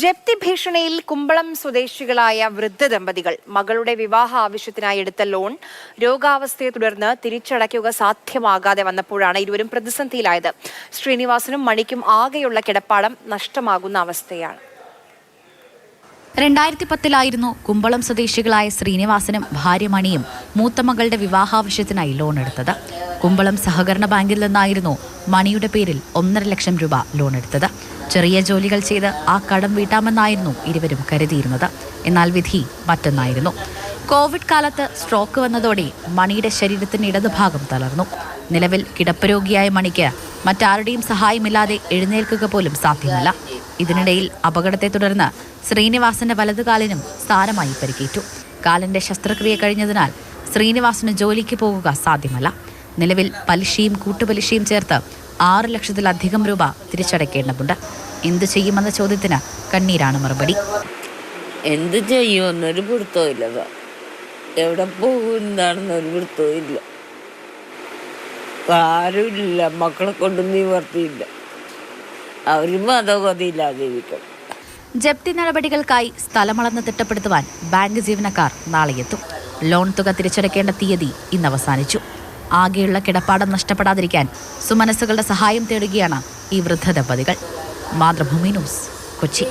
ജപ്തി ഭീഷണിയിൽ കുമ്പളം സ്വദേശികളായ വൃദ്ധ ദമ്പതികൾ മകളുടെ വിവാഹ ആവശ്യത്തിനായി എടുത്ത ലോൺ രോഗാവസ്ഥയെ തുടർന്ന് തിരിച്ചടയ്ക്കുക സാധ്യമാകാതെ വന്നപ്പോഴാണ് ഇരുവരും പ്രതിസന്ധിയിലായത്. ശ്രീനിവാസനും മണിക്കും ആകെയുള്ള കിടപ്പാടം നഷ്ടമാകുന്ന അവസ്ഥയാണ്. 2010 കുമ്പളം സ്വദേശികളായ ശ്രീനിവാസനും ഭാര്യ മണിയും മൂത്തമകളുടെ വിവാഹാവശ്യത്തിനായി ലോൺ എടുത്തത്. കുമ്പളം സഹകരണ ബാങ്കിൽ നിന്നായിരുന്നു മണിയുടെ പേരിൽ 1.5 ലക്ഷം രൂപ ലോൺ എടുത്തത്. ചെറിയ ജോലികൾ ചെയ്ത് ആ കടം വീട്ടാമെന്നായിരുന്നു ഇരുവരും കരുതിയിരുന്നത്. എന്നാൽ വിധി മറ്റൊന്നായിരുന്നു. കോവിഡ് കാലത്ത് സ്ട്രോക്ക് വന്നതോടെ മണിയുടെ ശരീരത്തിന്റെ ഇടതുഭാഗം തളർന്നു. നിലവിൽ കിടപ്പ് രോഗിയായ മണിക്ക് മറ്റാരുടെയും സഹായമില്ലാതെ എഴുന്നേൽക്കുക പോലും സാധ്യമല്ല. ഇതിനിടയിൽ അപകടത്തെ തുടർന്ന് ശ്രീനിവാസന്റെ വലതുകാലിനും സാരമായി പരിക്കേറ്റു. കാലിന്റെ ശസ്ത്രക്രിയ കഴിഞ്ഞതിനാൽ ശ്രീനിവാസന് ജോലിക്ക് പോകുക സാധ്യമല്ല. നിലവിൽ പലിശയും കൂട്ടുപലിശയും ചേർത്ത് 6 ലക്ഷത്തിലധികം രൂപ തിരിച്ചടയ്ക്കേണ്ടതുണ്ട്. എന്തു ചെയ്യുമെന്ന ചോദ്യത്തിന് കണ്ണീരാണ് മറുപടി. എന്ത് ചെയ്യുമെന്നൊരു പിടുത്തമില്ല, എവിടെ പോകുന്നതാണെന്നൊരു പിടുത്തമില്ല, ആരുമില്ല, മക്കളെ കൊണ്ട് നിവർത്തിയില്ല, അവരും അതോഗതിയില്ലാതെ ജീവിക്കണം. ജപ്തി നടപടികൾക്കായി സ്ഥലമളന്ന് തിട്ടപ്പെടുത്തുവാൻ ബാങ്ക് ജീവനക്കാർ നാളെ എത്തും. ലോൺ തുക തിരിച്ചടയ്ക്കേണ്ട തീയതി ഇന്ന് അവസാനിച്ചു. ആകെയുള്ള കിടപ്പാടം നഷ്ടപ്പെടാതിരിക്കാൻ സുമനസ്സുകളുടെ സഹായം തേടുകയാണ് ഈ വൃദ്ധ ദമ്പതികൾ. മാതൃഭൂമി ന്യൂസ്, കൊച്ചി.